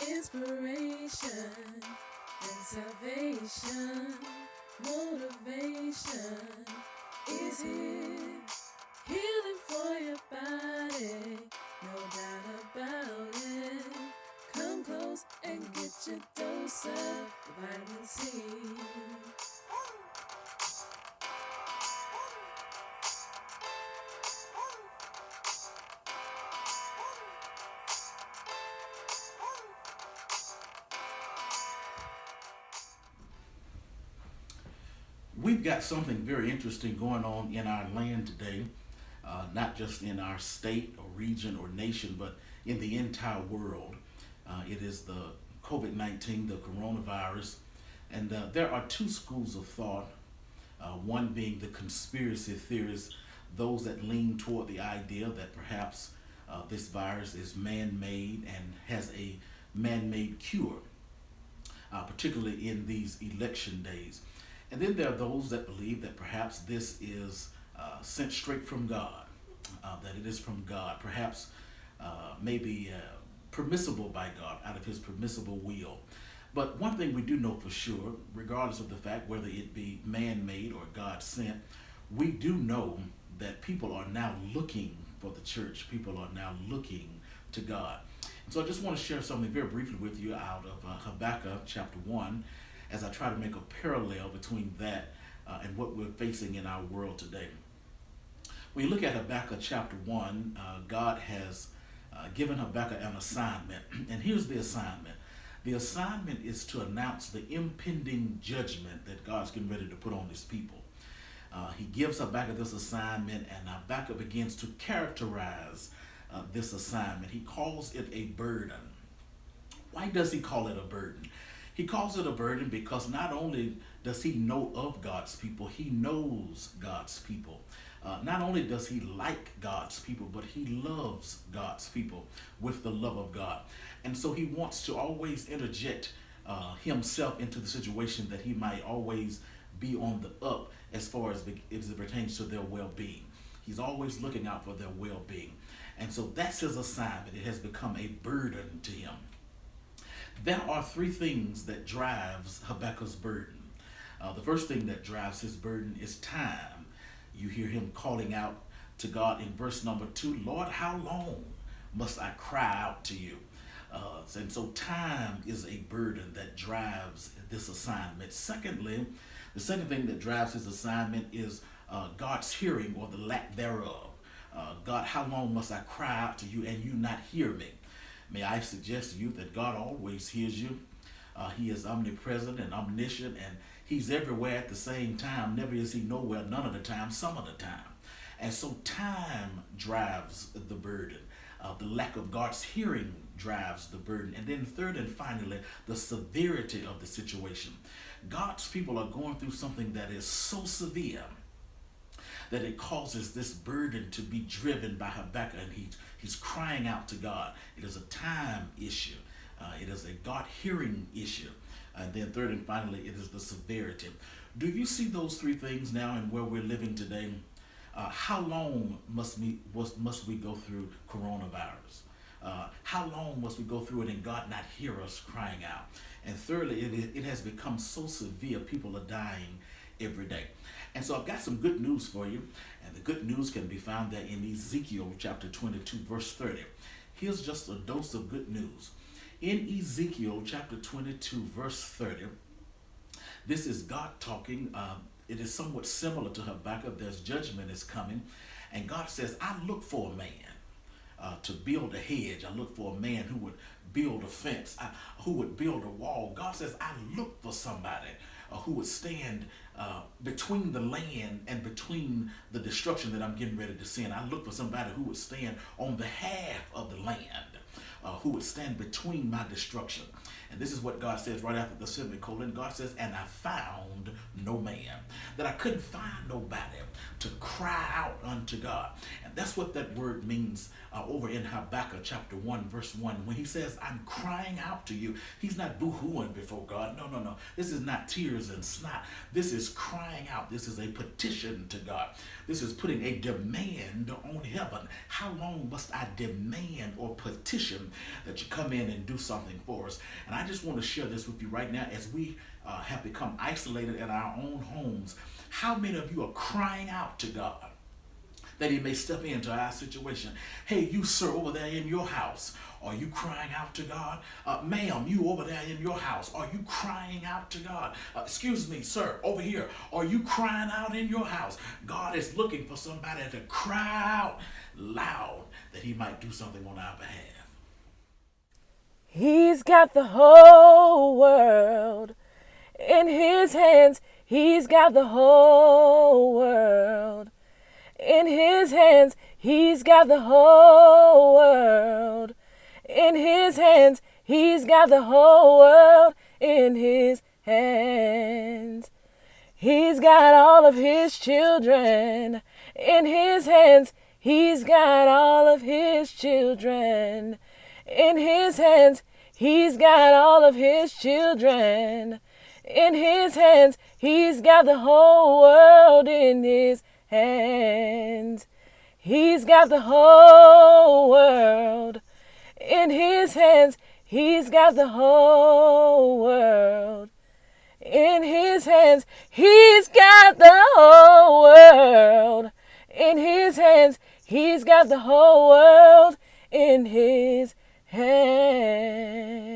Inspiration and salvation, motivation is here. Healing for your body, no doubt about it. Come close and get your dose of vitamin C. We've got something very interesting going on in our land today, not just in our state or region or nation, but in the entire world. It is the COVID 19, the coronavirus. And there are two schools of thought, one being the conspiracy theorists, those that lean toward the idea that perhaps this virus is man made and has a man made cure, particularly in these election days. And then there are those that believe that perhaps this is sent straight from God, that it is from God, perhaps maybe permissible by God out of His permissible will. But one thing we do know for sure, regardless of the fact whether it be man made or God sent, we do know that people are now looking for the church. People are now looking to God. And so I just want to share something very briefly with you out of Habakkuk chapter 1 as I try to make a parallel between that and what we're facing in our world today. When you look at Habakkuk chapter 1, God has given Habakkuk an assignment. And here's the assignment. The assignment is to announce the impending judgment that God's getting ready to put on His people. He gives Habakkuk this assignment, and Habakkuk begins to characterize this assignment. He calls it a burden. Why does he call it a burden? He calls it a burden because not only does he know of God's people, he knows God's people. Not only does he like God's people, but he loves God's people with the love of God. And so he wants to always interject himself into the situation that he might always be on the up as far as it pertains to their well-being. He's always looking out for their well-being. And so that's his assignment. It has become a burden to him. There are three things that drives Habakkuk's burden. The first thing that drives his burden is time. You hear him calling out to God in verse number 2, Lord, how long must I cry out to you? And so time is a burden that drives this assignment. Secondly, the second thing that drives his assignment is God's hearing or the lack thereof. God, how long must I cry out to you and you not hear me? May I suggest to you that God always hears you. He is omnipresent and omniscient, and He's everywhere at the same time. Never is He nowhere, none of the time, some of the time. And so time drives the burden. The lack of God's hearing drives the burden. And then third and finally, the severity of the situation. God's people are going through something that is so severe that it causes this burden to be driven by Habakkuk, and he's crying out to God. It is a time issue. It is a God hearing issue. And then third and finally, it is the severity. Do you see those three things now in where we're living today? How long must we go through coronavirus? How long must we go through it and God not hear us crying out? And thirdly, it has become so severe, people are dying every day. And so I've got some good news for you. And the good news can be found there in Ezekiel chapter 22, verse 30. Here's just a dose of good news. In Ezekiel chapter 22, verse 30, this is God talking. It is somewhat similar to Habakkuk. There's judgment is coming. And God says, I look for a man to build a hedge. I look for a man who would build a fence, who would build a wall. God says, I look for somebody who would stand between the land and between the destruction that I'm getting ready to send. I look for somebody who would stand on behalf of the land, who would stand between my destruction. And this is what God says right after the semicolon. God says, and I found no man. That I couldn't find nobody to cry out unto God. And That's what that word means over in Habakkuk chapter 1, verse 1. When he says, I'm crying out to you, he's not boo-hooing before God. No, no, no. This is not tears and snot. This is crying out. This is a petition to God. This is putting a demand on heaven. How long must I demand or petition that you come in and do something for us? And I just want to share this with you right now as we have become isolated in our own homes. How many of you are crying out to God that he may step into our situation? Hey, you sir over there in your house, are you crying out to God? Ma'am, you over there in your house, are you crying out to God? Excuse me, sir, over here, are you crying out in your house? God is looking for somebody to cry out loud that he might do something on our behalf. He's got the whole world in his hands. He's got the whole world in his hands. He's got the whole world in his hands. He's got the whole world in his hands. He's got all of his children in his hands. He's got all of his children in his hands. He's got all of his children in his hands. He's got the whole world in his hands. He's got the whole world in his hands. He's got the whole world in his hands. He's got the whole world in his hands. He's got the whole world in his hands.